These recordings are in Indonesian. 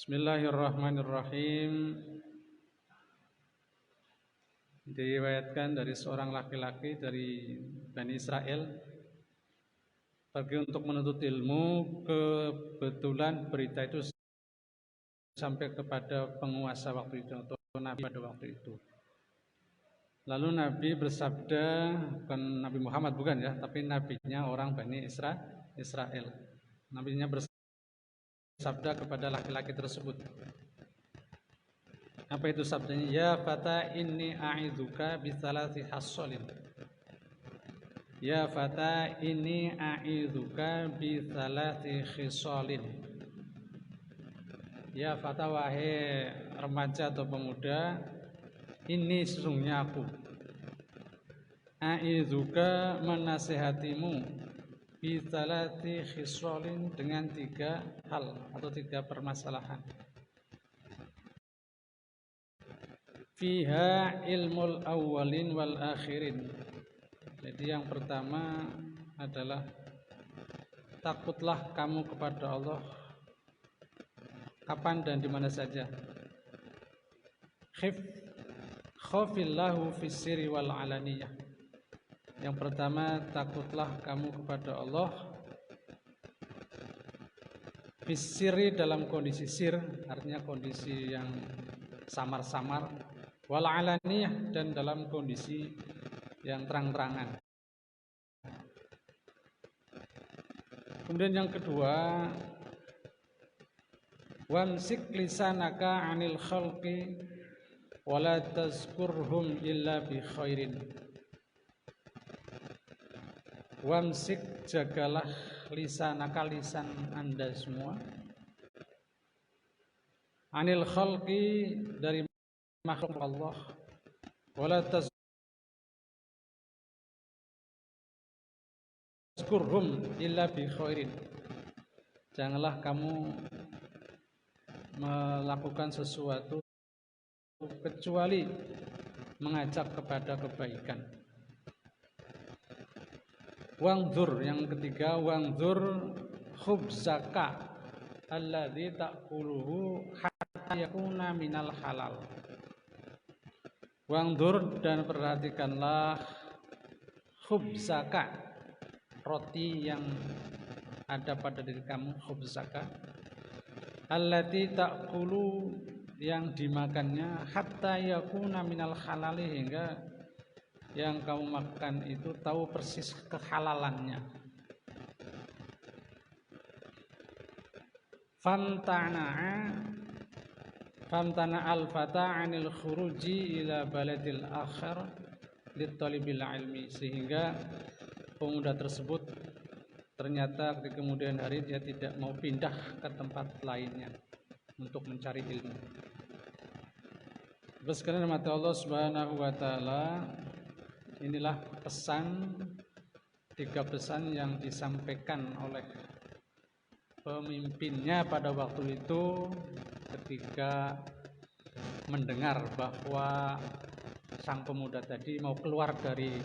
Bismillahirrahmanirrahim. Diriwayatkan dari seorang laki-laki dari Bani Israel pergi untuk menuntut ilmu. Kebetulan berita itu sampai kepada penguasa waktu itu atau Nabi pada waktu itu. Lalu Nabi bersabda, bukan Nabi Muhammad bukan ya, tapi nabinya orang Bani Israel. Nabinya bersabda kepada laki-laki tersebut. Apa itu sabdanya? Ya fata inni a'idzuka bisalasi hassolin. Ya fata inni a'idzuka bisalasi khisalin. Ya fata, wahai remaja atau pemuda, ini sesungguhnya aku, a'idzuka, menasihatimu, bisalasi khisalin, dengan 3 hal atau 3 permasalahan. Fiha ilmul awwalin wal akhirin. Jadi yang pertama adalah takutlah kamu kepada Allah kapan dan di mana saja. Khafillahu fis sirri wal alaniyah. Yang pertama, takutlah kamu kepada Allah fis sirri, dalam kondisi sir, artinya kondisi yang samar-samar, wal alaniyah, dan dalam kondisi yang terang-terangan. Kemudian yang kedua, wamsik lisanaka 'anil khalqi wala tazkurhum illa bi khairin. Wamsik, jagalah, lisanaka, lisan Anda semua, 'anil khalqi, dari makhluk Allah, wala tazkurhum illa bi khairin. Janganlah kamu melakukan sesuatu kecuali mengajak kepada kebaikan. Wangzur, yang ketiga, wangzur khubzaka alladzi ta'kuluhu hatta yakuna minal halal. Wangzur, dan perhatikanlah, khubzaka, roti yang ada pada diri kamu, khubzaka allati ta'kulu, yang dimakannya, hatta yakuna minal halali, hingga yang kamu makan itu tahu persis kehalalannya. Famtana al-fata 'anil khuruji ila baladil akhir litalibil ilmi, sehingga pemuda tersebut ternyata di kemudian hari dia tidak mau pindah ke tempat lainnya untuk mencari ilmu. Terus karena mata Allah Subhanahu wa taala, inilah pesan, 3 pesan yang disampaikan oleh pemimpinnya pada waktu itu ketika mendengar bahwa sang pemuda tadi mau keluar dari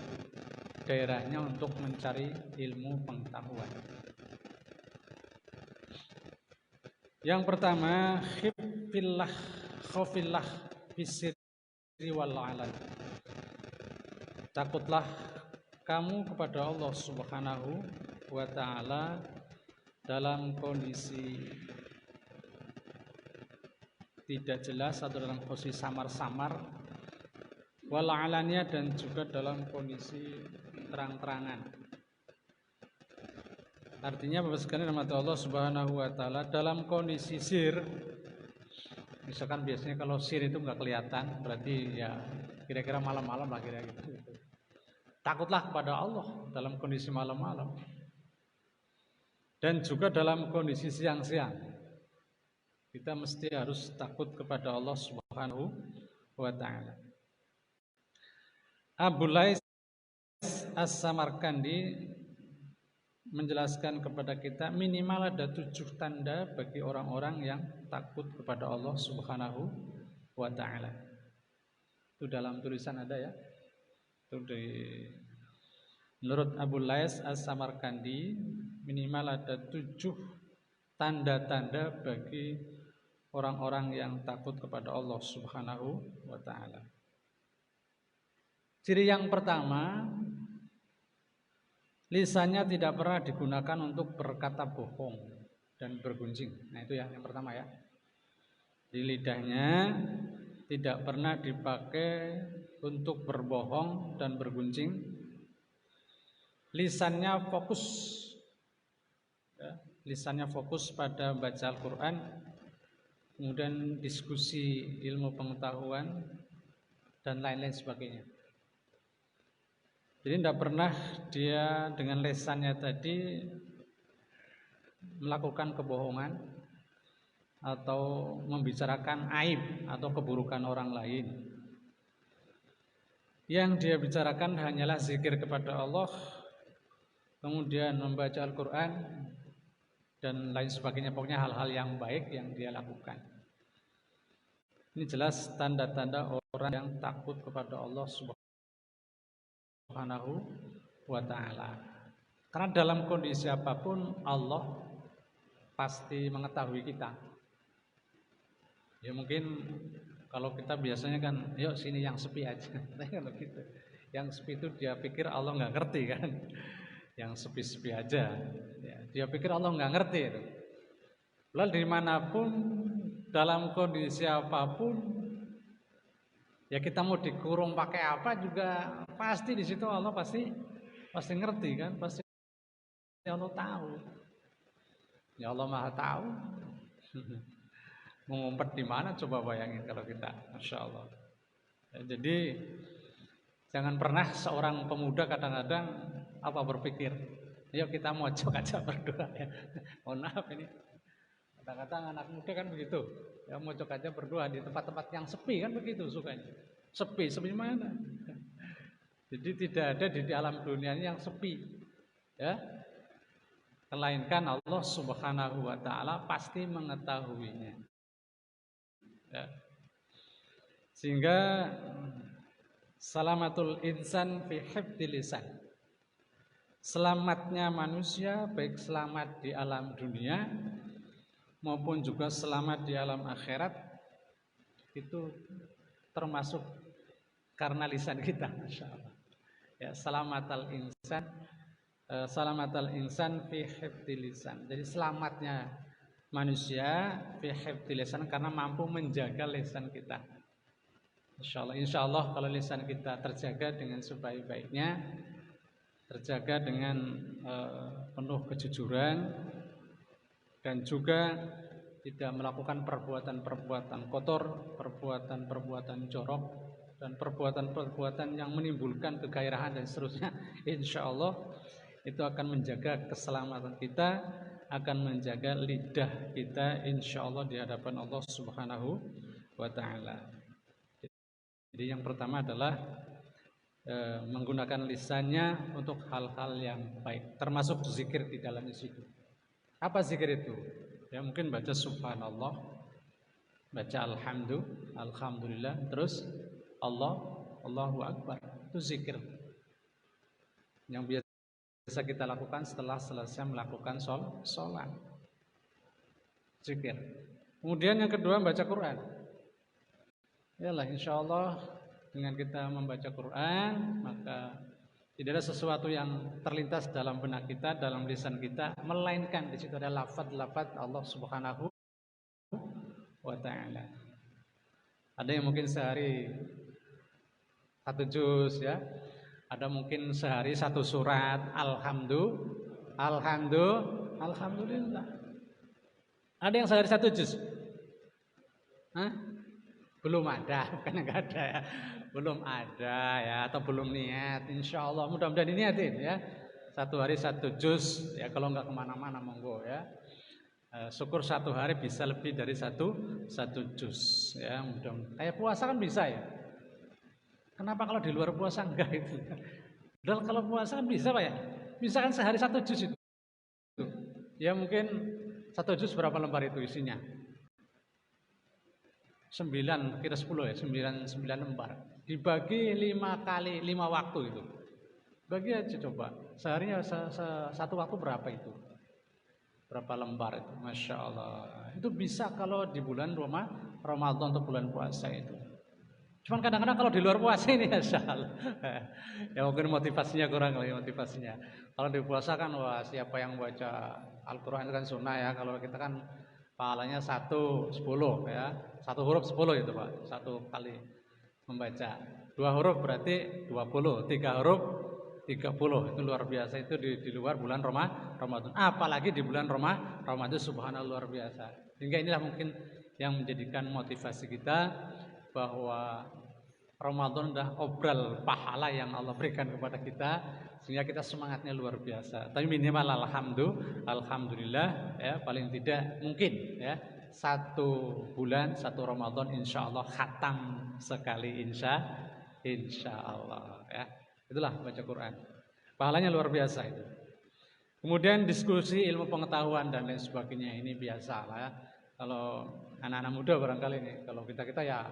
daerahnya untuk mencari ilmu pengetahuan. Yang pertama, khafillah bisirri wal alan. Takutlah kamu kepada Allah Subhanahu wa ta'ala dalam kondisi tidak jelas atau dalam kondisi samar-samar, wal alaniyah, dan juga dalam kondisi terang-terangan. Artinya Bapak sekalian rahmat Allah Subhanahu wa taala, dalam kondisi sir, misalkan biasanya kalau sir itu enggak kelihatan, berarti ya kira-kira malam-malam lah, kira-kira gitu. Takutlah kepada Allah dalam kondisi malam-malam, dan juga dalam kondisi siang-siang. Kita mesti harus takut kepada Allah Subhanahu wa ta'ala. Abu Lais As-Samarkandi menjelaskan kepada kita minimal ada 7 tanda bagi orang-orang yang takut kepada Allah Subhanahu wa ta'ala. Itu dalam tulisan ada ya. Itu menurut Abu Lais As-Samarkandi, minimal ada 7 tanda-tanda bagi orang-orang yang takut kepada Allah Subhanahu wa taala. Ciri yang pertama, lisannya tidak pernah digunakan untuk berkata bohong dan bergunjing. Nah, itu ya yang pertama ya. Di lidahnya tidak pernah dipakai untuk berbohong dan bergunjing. Lisannya fokus, ya, lisannya fokus pada baca Al-Quran, kemudian diskusi ilmu pengetahuan dan lain-lain sebagainya. Jadi tidak pernah dia dengan lisannya tadi melakukan kebohongan atau membicarakan aib atau keburukan orang lain. Yang dia bicarakan hanyalah zikir kepada Allah, kemudian membaca Al-Quran dan lain sebagainya. Pokoknya hal-hal yang baik yang dia lakukan. Ini jelas tanda-tanda orang yang takut kepada Allah Subhanahu wa ta'ala. Karena dalam kondisi apapun Allah pasti mengetahui kita. Ya mungkin kalau kita biasanya kan, yuk sini yang sepi aja. Kalau gitu, yang sepi itu dia pikir Allah nggak ngerti kan. Yang sepi-sepi aja. Ya, dia pikir Allah nggak ngerti itu. Lalu dimanapun, dalam kondisi apapun, ya kita mau dikurung pakai apa juga pasti di situ Allah pasti ngerti kan, pasti Allah tahu. Ya Allah Maha tahu. Mengumpet di mana coba bayangin kalau kita, Masya Allah. Ya, jadi jangan pernah seorang pemuda kadang-kadang berpikir, yuk kita mojok aja berdoa ya. Mohon maaf ini. Kadang-kadang anak muda kan begitu, ya mojok aja berdoa di tempat-tempat yang sepi kan begitu sukanya. Sepi mana? Jadi tidak ada di alam dunia ini yang sepi, ya. Melainkan Allah Subhanahu wa taala pasti mengetahuinya. Ya. Sehingga salamatul insan fi hifdzil lisan. Selamatnya manusia baik selamat di alam dunia maupun juga selamat di alam akhirat itu termasuk karena lisan kita, Masya Allah. Ya, salamatal insan fi hifdzil lisan. Jadi selamatnya manusia fi hifdzil lisan karena mampu menjaga lisan kita. Insya Allah kalau lisan kita terjaga dengan sebaik-baiknya, terjaga dengan penuh kejujuran dan juga tidak melakukan perbuatan-perbuatan kotor, perbuatan-perbuatan jorok dan perbuatan-perbuatan yang menimbulkan kegairahan dan seterusnya. Insya Allah itu akan menjaga keselamatan kita, akan menjaga lidah kita insya Allah di hadapan Allah Subhanahu wa ta'ala. Jadi yang pertama adalah menggunakan lisannya untuk hal-hal yang baik, termasuk zikir di dalamnya situ. Apa zikir itu? Ya mungkin baca subhanallah, baca alhamdulillah, terus Allahu akbar. Itu zikir yang biasa kita lakukan setelah selesai melakukan sholat. Zikir. Kemudian yang kedua baca Quran. Yalah insyaallah dengan kita membaca Quran maka tidak ada sesuatu yang terlintas dalam benak kita, dalam lisan kita, melainkan di situ ada lafaz-lafaz Allah Subhanahu wa ta'ala. Ada yang mungkin sehari 1 juz ya. Ada mungkin sehari 1 surat alhamdulillah. Ada yang sehari 1 juz? Belum ada, bukan enggak ada ya. Belum ada ya, atau belum niat. Insya Allah mudah-mudahan diniatin ya. 1 hari 1 juz ya, kalau enggak kemana-mana monggo ya. Syukur 1 hari bisa lebih dari 1 juz ya, mudah-mudahan. Kayak puasa kan bisa ya. Kenapa kalau di luar puasa enggak itu? Dan kalau puasa kan bisa Pak ya. Bisa kan sehari 1 juz itu. Ya mungkin 1 juz berapa lembar itu isinya? 9 kira 10 ya, 9 lembar. Dibagi 5 kali 5 waktu itu. Bagi aja coba. Seharinya 1 waktu berapa itu? berapa lembar itu, Masya Allah. Itu bisa kalau di bulan Ramadan atau bulan puasa itu. Cuman kadang-kadang kalau di luar puasa ini Masya Allah. Ya mungkin motivasinya kurang lagi motivasinya. Kalau di puasa kan wah siapa yang baca Al-Quran itu kan sunnah ya. Kalau kita kan pahalanya 1/10 ya. 1 huruf 10 itu Pak. 1 kali membaca. 2 huruf berarti 20. 3 huruf 30. Itu luar biasa itu di luar bulan Ramadan. Apalagi di bulan Ramadan subhanallah luar biasa. Sehingga inilah mungkin yang menjadikan motivasi kita bahwa Ramadan adalah obral pahala yang Allah berikan kepada kita sehingga kita semangatnya luar biasa. Tapi minimal alhamdulillah ya paling tidak mungkin ya 1 bulan 1 Ramadan insya Allah khatam sekali insya Allah ya. Itulah baca Quran. Pahalanya luar biasa itu. Kemudian diskusi ilmu pengetahuan dan lain sebagainya ini biasa lah ya. Kalau anak-anak muda barangkali ini, kalau kita ya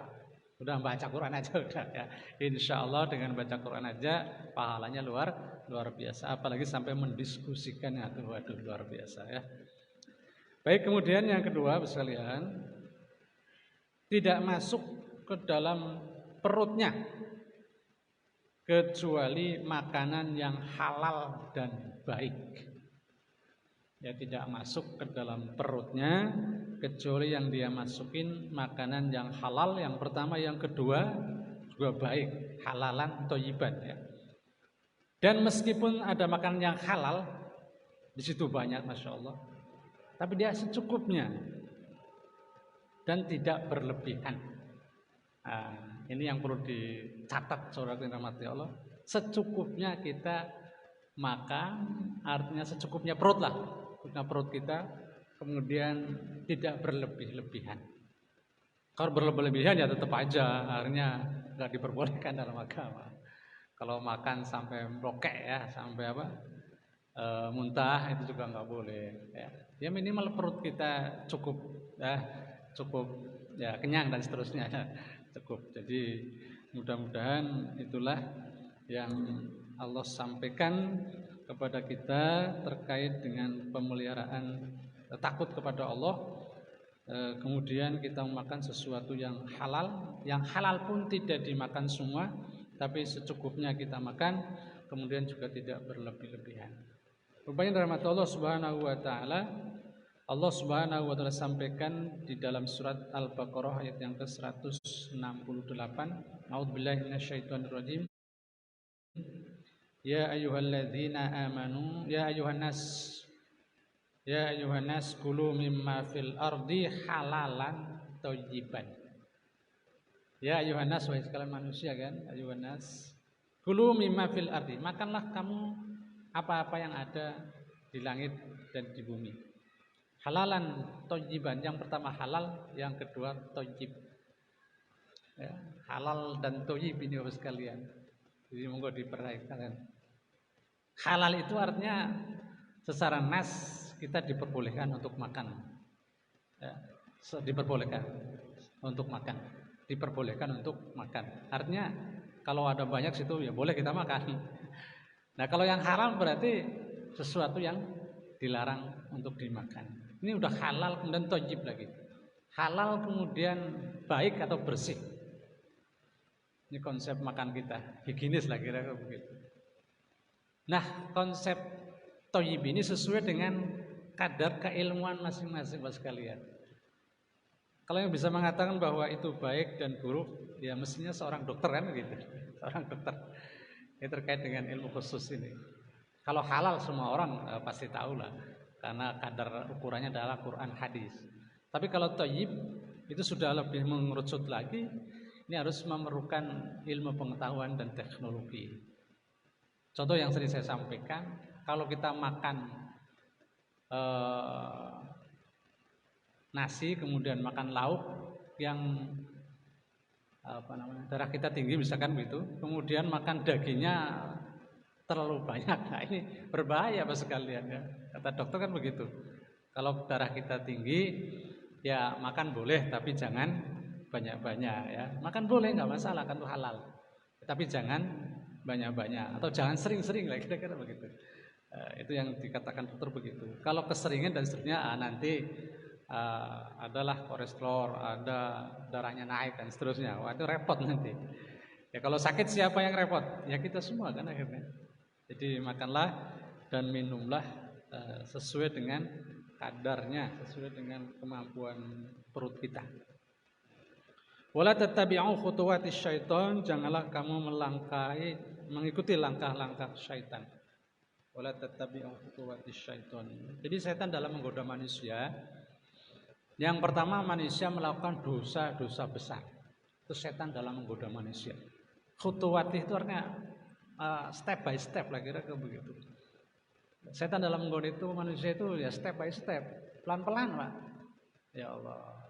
udah baca Quran aja udah ya. Insya Allah dengan baca Quran aja pahalanya luar biasa. Apalagi sampai mendiskusikannya, waduh luar biasa ya. Baik, kemudian yang kedua sekalian, tidak masuk ke dalam perutnya kecuali makanan yang halal dan baik. Ya tidak masuk ke dalam perutnya kecuali yang dia masukin makanan yang halal yang pertama, yang kedua juga baik, halalan thayyiban ya. Dan meskipun ada makanan yang halal di situ banyak Masya Allah, tapi dia secukupnya dan tidak berlebihan. Nah, ini yang perlu dicatat saudara yang dirahmati Allah. Secukupnya kita makan, artinya secukupnya perut lah, perut kita, kemudian tidak berlebih-lebihan. Kalau berlebih-lebihan ya tetap aja, akhirnya nggak diperbolehkan dalam agama. Kalau makan sampai merokek ya, sampai muntah itu juga nggak boleh. Ya minimal perut kita cukup ya kenyang dan seterusnya cukup. Jadi mudah-mudahan itulah yang Allah sampaikan kepada kita terkait dengan pemeliharaan takut kepada Allah. Kemudian kita memakan sesuatu yang halal pun tidak dimakan semua, tapi secukupnya kita makan, kemudian juga tidak berlebih-lebihan. Rupanya rahmat Allah Subhanahu wa taala, Allah Subhanahu wa taala sampaikan di dalam surat Al-Baqarah ayat yang ke-168, A'udzubillahi minasyaitonirrajim. Ya ayyuhalladzina amanu ya ayyuhan nas kulu mimma fil ardi halalan thayyiban. Ya ayyuhan nas, wahai sekalian manusia kan, ayyuhan nas kulu mimma fil ardi, makanlah kamu apa-apa yang ada di langit dan di bumi. Halalan thayyiban, yang pertama halal, yang kedua thayyib. Ya, halal dan thayyib ini Bapak sekalian. Jadi monggo diperhatikan. Halal itu artinya secara nas kita diperbolehkan untuk makan. Ya, diperbolehkan untuk makan. Diperbolehkan untuk makan. Artinya kalau ada banyak situ ya boleh kita makan. Nah, kalau yang haram berarti sesuatu yang dilarang untuk dimakan. Ini udah halal kemudian thayyib lagi. Halal kemudian baik atau bersih. Ini konsep makan kita, higienis lah kira-kira begitu. Nah, konsep thayyib ini sesuai dengan kadar keilmuan masing-masing Bapak sekalian. Kalau yang bisa mengatakan bahwa itu baik dan buruk, ya mestinya seorang dokter kan gitu. Seorang dokter. Ini terkait dengan ilmu khusus ini. Kalau halal semua orang pasti tahu lah, karena kadar ukurannya adalah Quran hadis. Tapi kalau thayyib itu sudah lebih mengerucut lagi. Ini harus memerlukan ilmu pengetahuan dan teknologi. Contoh yang sering saya sampaikan, kalau kita makan nasi kemudian makan lauk yang darah kita tinggi misalkan begitu, kemudian makan dagingnya terlalu banyak, nah ini berbahaya Bapak sekalian ya. Kata dokter kan begitu. Kalau darah kita tinggi ya makan boleh tapi jangan banyak-banyak ya. Makan boleh nggak masalah kan itu halal. Tapi jangan banyak-banyak atau jangan sering-sering lah kira-kira begitu. Itu yang dikatakan dokter begitu. Kalau keseringan dan seterusnya nanti adalah kolesterol, ada darahnya naik dan seterusnya. Wah, itu repot nanti. Ya kalau sakit siapa yang repot? Ya kita semua kan akhirnya. Jadi makanlah dan minumlah sesuai dengan kadarnya, sesuai dengan kemampuan perut kita. Wala tattabi'u khutuwatis syaitan, janganlah kamu mengikuti langkah-langkah syaitan. Wala tattabi'u khutuwatis syaitan. Jadi setan dalam menggoda manusia, yang pertama manusia melakukan dosa-dosa besar. Itu setan dalam menggoda manusia. Khutuwat itu artinya step by step lah, kira-kira begitu. Setan dalam menggoda itu manusia itu ya step by step, pelan-pelan Pak. Ya Allah.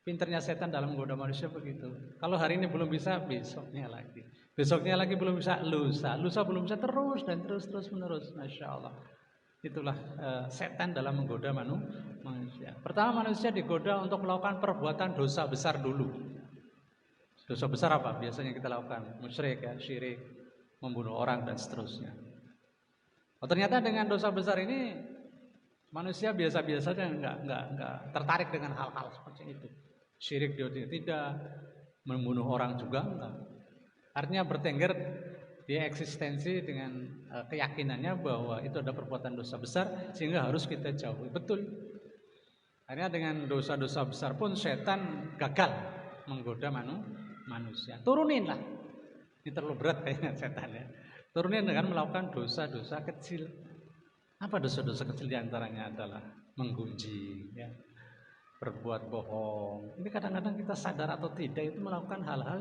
Pinternya setan dalam menggoda manusia begitu. Kalau hari ini belum bisa, besoknya lagi. Besoknya lagi belum bisa, lusa belum bisa, terus dan terus menerus. Masya Allah. Itulah setan dalam menggoda manusia. Pertama manusia digoda untuk melakukan perbuatan dosa besar dulu. Dosa besar apa? Biasanya kita lakukan musyrik, ya, syirik, membunuh orang dan seterusnya. Ternyata dengan dosa besar ini manusia biasa-biasa saja, nggak tertarik dengan hal-hal seperti itu. Syirik dia tidak, membunuh orang juga enggak. Artinya bertengger dia eksistensi dengan keyakinannya bahwa itu ada perbuatan dosa besar sehingga harus kita jauhi. Betul. Akhirnya dengan dosa-dosa besar pun setan gagal menggoda manusia. Turuninlah. Ini terlalu berat kayaknya setan ya. Turunin dengan melakukan dosa-dosa kecil. Apa dosa-dosa kecil diantaranya adalah menggunjing, ya, berbuat bohong. Ini kadang-kadang kita sadar atau tidak itu melakukan hal-hal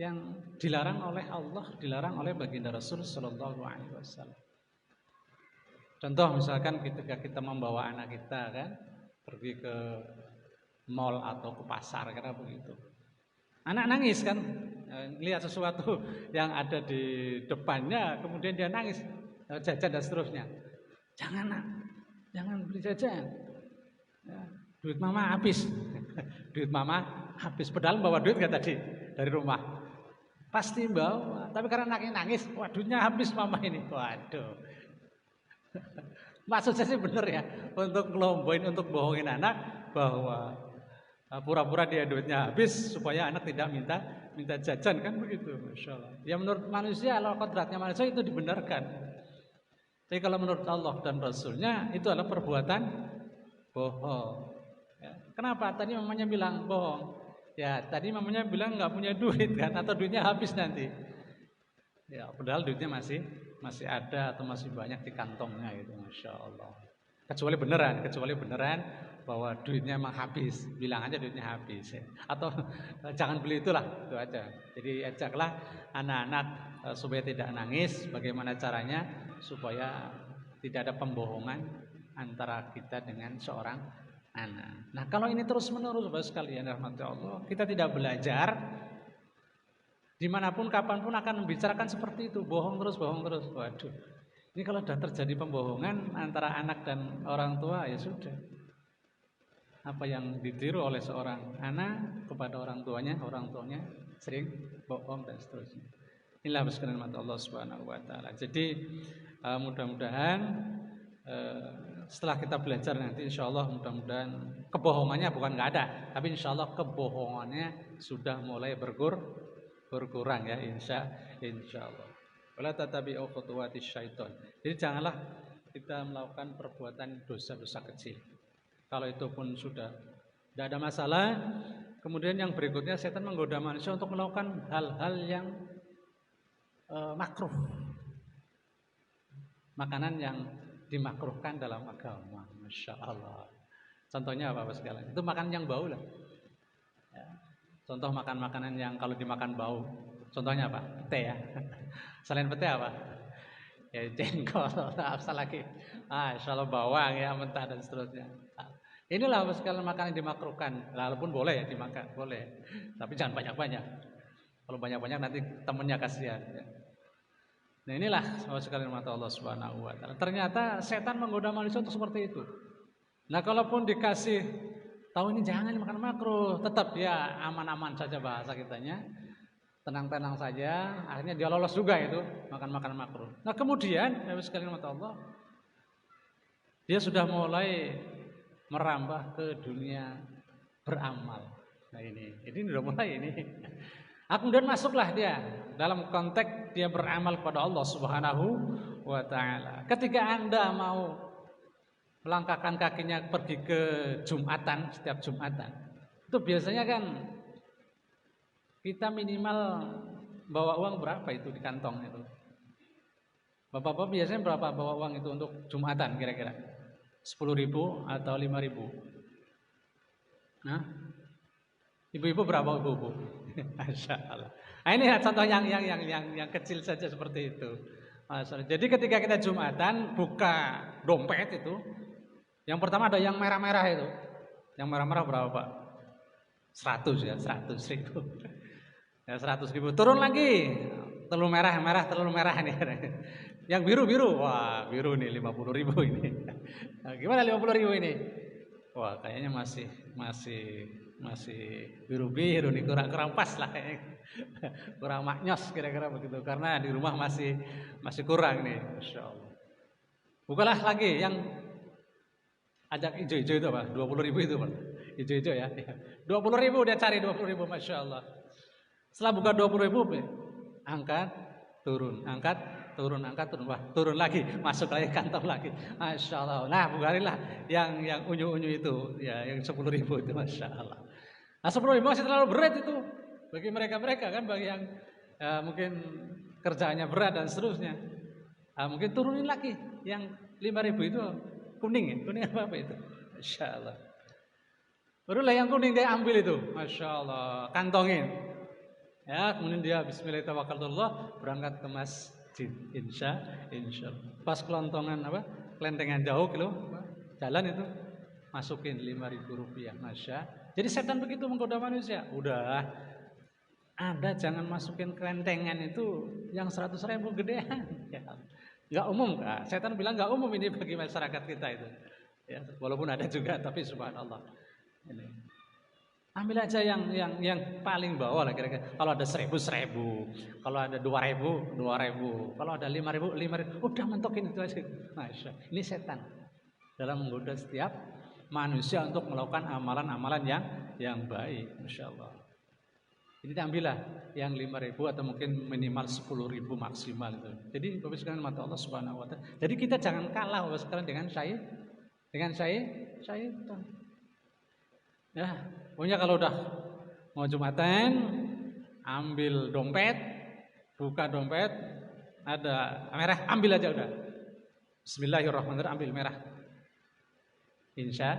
yang dilarang oleh Allah, dilarang oleh baginda Rasul Sallallahu Alaihi Wasallam. Contoh misalkan ketika kita membawa anak kita kan pergi ke mall atau ke pasar, karena begitu. Anak nangis kan, lihat sesuatu yang ada di depannya, kemudian dia nangis, jajan dan seterusnya. Jangan nak, jangan beli jajan. Ya, duit mama habis, duit mama habis. Padahal bawa duit kan tadi dari rumah. Pasti bawa, tapi karena anaknya nangis, wah duitnya habis mama ini. Waduh. Maksudnya sih benar ya, untuk ngelomboin, untuk bohongin anak bahwa pura-pura dia duitnya habis supaya anak tidak minta jajan kan begitu, Masya Allah. Ya menurut manusia, kalau kodratnya manusia itu dibenarkan. Tapi kalau menurut Allah dan Rasulnya itu adalah perbuatan bohong. Ya. Kenapa? Tadi mamanya bilang bohong. Ya tadi mamanya bilang nggak punya duit kan, atau duitnya habis nanti. Ya padahal duitnya masih ada atau masih banyak di kantongnya gitu, Masya Allah. Kecuali beneran bahwa duitnya emang habis, bilang aja duitnya habis ya. Atau jangan beli itulah, itu aja. Jadi ajaklah anak-anak supaya tidak nangis. Bagaimana caranya supaya tidak ada pembohongan antara kita dengan seorang anak. Nah kalau ini terus menerus Bapak sekalian rahmati Allah, kita tidak belajar, dimanapun kapanpun akan membicarakan seperti itu, bohong terus. Waduh, ini kalau sudah terjadi pembohongan antara anak dan orang tua, ya sudah. Apa yang ditiru oleh seorang anak kepada orang tuanya sering bohong dan seterusnya. Inilah sekalian mata Allah Subhanahu Wa Taala. Jadi mudah-mudahan setelah kita belajar nanti, insya Allah mudah-mudahan kebohongannya bukan nggak ada, tapi insya Allah kebohongannya sudah mulai berkurang ya, insya Allah. Wala tatabi'u khutuwatis syaiton. Jadi janganlah kita melakukan perbuatan dosa-dosa kecil. Kalau itu pun sudah tidak ada masalah. Kemudian yang berikutnya, setan menggoda manusia untuk melakukan hal-hal yang makruh. Makanan yang dimakruhkan dalam agama, Masya Allah. Contohnya apa sekalian? Itu makanan yang bau lah. Ya. Contoh makan makanan yang kalau dimakan bau. Contohnya apa? Pete ya. Selain pete apa? Ya jengkol, apa lagi? Insya Allah bawang ya, mentah dan seterusnya. Inilah sekalian makanan yang dimakruhkan. Walaupun boleh ya dimakan, boleh. Tapi jangan banyak-banyak. Kalau banyak-banyak nanti temennya kasihan. Ya. Nah inilah sekalian mata Allah Subhanahu Wa Taala. Ternyata setan menggoda manusia untuk seperti itu. Nah kalaupun dikasih tahu ini jangan makan makruh, tetap dia aman-aman saja bahasa kitanya. tenang-tenang saja, akhirnya dia lolos juga itu makan-makan makruh. Nah kemudian sekalian mata Allah, dia sudah mulai merambah ke dunia beramal. Nah ini udah mulai ini. Kemudian masuklah dia dalam konteks dia beramal kepada Allah Subhanahu wa taala. Ketika Anda mau melangkahkan kakinya pergi ke Jumatan, setiap Jumatan, itu biasanya kan kita minimal bawa uang berapa itu di kantong itu? Bapak-bapak biasanya berapa bawa uang itu untuk Jumatan kira-kira? 10.000 atau 5.000? Nah, ibu-ibu berapa ibu-ibu? Masya Allah. Nah, ini contoh yang kecil saja seperti itu. Jadi ketika kita Jumatan buka dompet itu, yang pertama ada yang merah-merah itu. Yang merah-merah berapa Pak? 100 ya, 100.000. Ya 100.000. Turun lagi. Telur merah nih. Yang biru-biru, wah biru nih 50.000 ini. Nah, gimana 50.000 ini? Wah kayaknya masih biru-biru nih, kurang pas lah, kurang maknyos kira-kira begitu. Karena di rumah masih kurang nih, Masya Allah. Bukalah lagi yang ajak hijau-hijau itu Pak, 20.000 itu Pak, hijau-hijau ya. 20.000 dia cari 20.000, Masya Allah. Setelah buka 20.000, angkat, turun, wah turun lagi, masuk lagi kantong lagi, Masya Allah. Nah bukarilah yang unyu-unyu itu, ya yang 10.000 itu, Masya Allah. Nah 10.000 masih terlalu berat itu bagi mereka kan, bagi yang mungkin kerjaannya berat dan seterusnya. Mungkin turunin lagi yang 5.000 itu kuning apa itu, Masya Allah. Barulah yang kuning dia ambil itu, Masya Allah, kantongin. Ya, kemudian dia bismillahirrahmanirrahim berangkat ke masjid, insya Allah. Pas kelontongan kelentengan jauh gitu, jalan itu masukin 5.000 rupiah, Masya. Jadi setan begitu menggoda manusia. Udah, Anda jangan masukin kelentengan itu yang 100.000 gedean. Ya, nggak umum, Kak. Setan bilang nggak umum ini bagi masyarakat kita itu. Ya, walaupun ada juga, tapi subhanallah. Ini. Ambil aja yang paling bawah lah kira-kira. Kalau ada 1.000, kalau ada 2.000, kalau ada 5.000, udah mentokin itu aja. Masya. Ini setan dalam menggoda setiap manusia untuk melakukan amalan-amalan yang baik, Masya Allah. Ini ambillah yang 5.000 atau mungkin minimal 10.000 maksimal itu. Jadi Bapak sekalian mata Allah Subhanahu wa taala. Jadi kita jangan kalah Bapak sekalian dengan syaitan. Ya, pokoknya kalau udah mau Jumatan, ambil dompet, buka dompet, ada merah, ambil aja udah. Bismillahirrahmanirrahim, ambil merah. Insya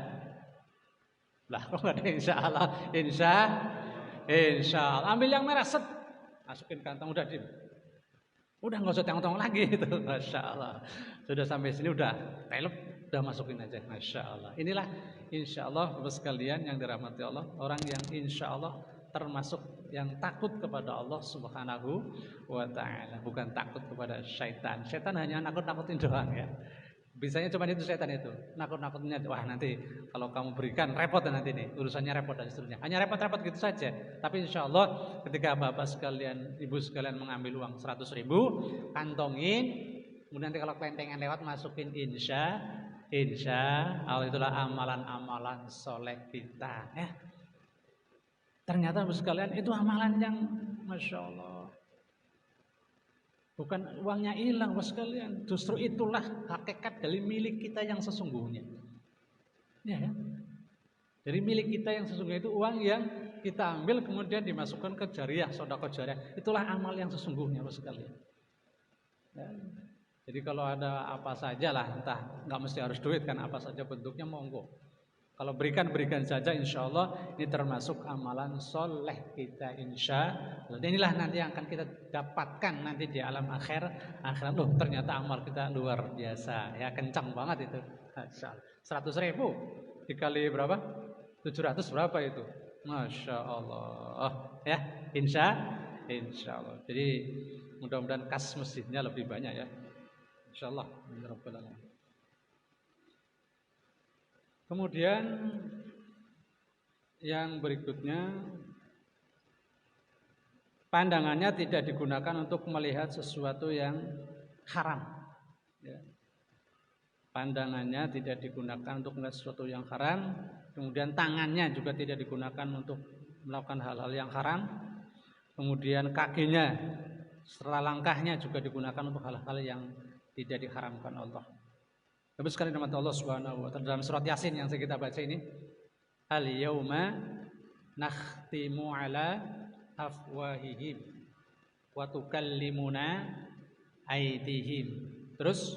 Allah, kok nggak ada insya Allah? Insya Allah, ambil yang merah, set, masukin kantong, udah dim. Udah nggak usah tengok-tengok lagi itu, Masya Allah. Sudah sampai sini udah pelep, udah masukin aja, Masya Allah. Inilah insya Allah Bapak sekalian yang dirahmati Allah, orang yang insya Allah termasuk yang takut kepada Allah Subhanahu wa taala, bukan takut kepada syaitan. Syaitan hanya nakut-nakutin doang ya. Bisanya cuma itu setan itu, nakut-nakutnya, wah nanti kalau kamu berikan repot nanti nih, urusannya repot dan seterusnya. Hanya repot-repot gitu saja. Tapi insya Allah ketika bapak sekalian, ibu sekalian mengambil uang 100.000, kantongin, kemudian nanti kalau kelentengan lewat masukin insya Allah, itulah amalan-amalan soleh kita. Ternyata ibu sekalian itu amalan yang Masya Allah. Bukan uangnya hilang Bapak sekalian, justru itulah hakikat dari milik kita yang sesungguhnya. Ya, dari milik kita yang sesungguhnya itu uang yang kita ambil kemudian dimasukkan ke jariah, sedekah jariah. Itulah amal yang sesungguhnya Bapak sekalian. Ya. Jadi kalau ada apa saja lah, entah nggak mesti harus duit kan, apa saja bentuknya monggo. Kalau berikan saja, insya Allah ini termasuk amalan soleh kita, insya Allah. Inilah nanti yang akan kita dapatkan nanti di alam akhirat. Loh ternyata amal kita luar biasa, ya kencang banget itu. 100.000 dikali berapa? 700 berapa itu? Masya Allah. Ya, insya Allah. Jadi mudah-mudahan kas masjidnya lebih banyak ya. Insya Allah. Kemudian yang berikutnya pandangannya tidak digunakan untuk melihat sesuatu yang haram. Ya. Pandangannya tidak digunakan untuk melihat sesuatu yang haram, kemudian tangannya juga tidak digunakan untuk melakukan hal-hal yang haram, kemudian kakinya setelah langkahnya juga digunakan untuk hal-hal yang tidak diharamkan Allah. Tapi sekali nama Allah Subhanahu wa taala dalam surat Yasin yang kita baca ini, al yauma nakhtimu ala afwahihim wa tukallimuna aydihim. Terus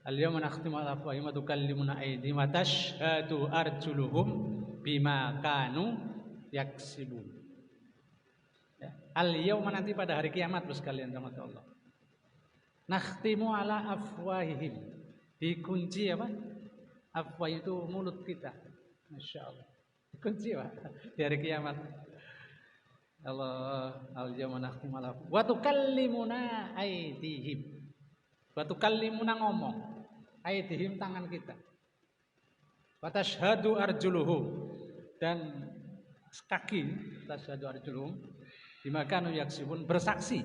al-yawma nakhtimu ala afwahihim wa tukallimuna aydihim wa tashhadu arjuluhum bima kanu yaksibun. Ya. Al-yawma nanti pada hari kiamat sekalian sama Allah. Nakhtimu ala afwahihim. Dikunci apa? Afwah itu mulut kita. Masya Allah. Dikunci Pak di hari kiamat. Allah al-yawma nakhtimu ala afwahihim wa tukallimuna aydihim. Wa tukallimuna ngomong. Aydihim tangan kita. Wa tashhadu arjuluhum dan kaki tashhadu arjuluhum bima kanu yaksibun bersaksi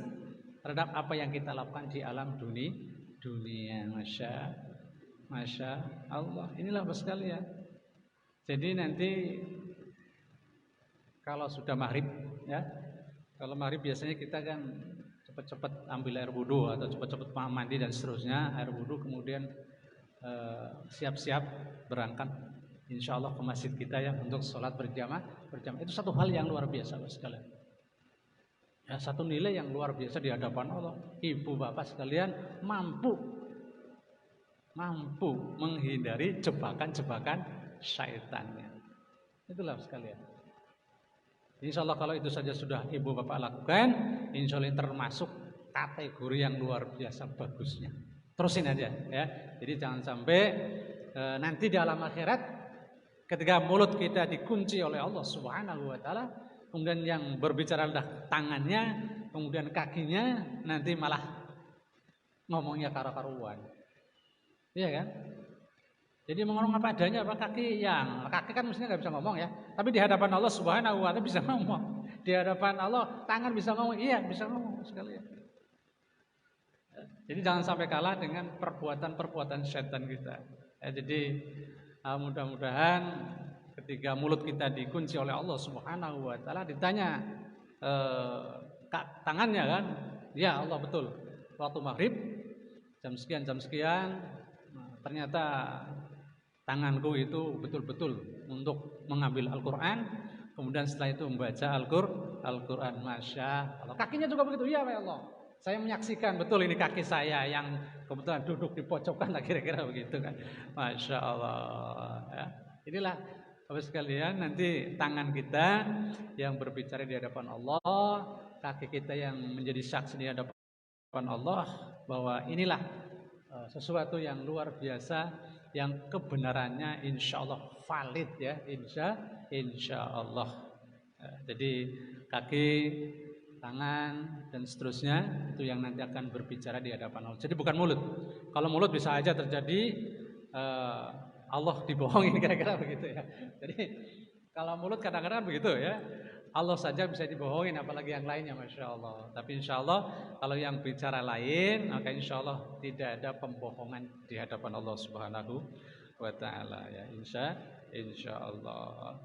terhadap apa yang kita lakukan di alam dunia. Masya Allah. Inilah Bapak sekalian. Jadi nanti kalau sudah maghrib, ya, kalau maghrib biasanya kita kan cepat-cepat ambil air wudhu atau cepat-cepat mandi dan seterusnya, air wudhu, kemudian siap-siap berangkat insya Allah ke masjid kita ya untuk sholat berjamaah. Itu satu hal yang luar biasa Bapak sekalian. Ya, satu nilai yang luar biasa di hadapan Allah. Ibu bapak sekalian mampu menghindari jebakan-jebakan syaitannya. Itulah sekalian. Insya Allah kalau itu saja sudah ibu bapak lakukan, insya Allah termasuk kategori yang luar biasa bagusnya. Terusin aja ya. Jadi jangan sampai nanti di alam akhirat ketika mulut kita dikunci oleh Allah Subhanahu wa taala, kemudian yang berbicara adalah tangannya, kemudian kakinya, nanti malah ngomongnya karu-karuan. Iya kan? Jadi ngomong apa adanya, apa kaki kan mestinya nggak bisa ngomong ya. Tapi di hadapan Allah Subhanahu wa taala bisa ngomong. Di hadapan Allah tangan bisa ngomong, iya bisa ngomong sekalian. Jadi jangan sampai kalah dengan perbuatan-perbuatan syaitan kita. Ya, jadi mudah-mudahan ketika mulut kita dikunci oleh Allah Subhanahu wa taala ditanya tangannya kan, ya Allah betul. Waktu maghrib jam sekian ternyata tanganku itu betul-betul untuk mengambil Al-Qur'an, kemudian setelah itu membaca Al-Qur'an. Masya Allah. Kakinya juga begitu, ya Allah. Saya menyaksikan betul ini kaki saya yang kebetulan duduk di pojokan, kira-kira begitu kan. Masya Allah. Ya. Inilah Bapak sekalian, nanti tangan kita yang berbicara di hadapan Allah, kaki kita yang menjadi saksi di hadapan Allah bahwa inilah sesuatu yang luar biasa yang kebenarannya insya Allah valid ya, insya Allah. Jadi kaki, tangan dan seterusnya itu yang nanti akan berbicara di hadapan Allah. Jadi bukan mulut. Kalau mulut bisa aja terjadi Allah dibohongin, kira-kira begitu ya. Jadi kalau mulut kadang-kadang begitu ya. Allah saja bisa dibohongin, apalagi yang lainnya, Masya Allah. Tapi insya Allah kalau yang bicara lain, maka insya Allah tidak ada pembohongan di hadapan Allah Subhanahu wa taala ya. Insya Allah.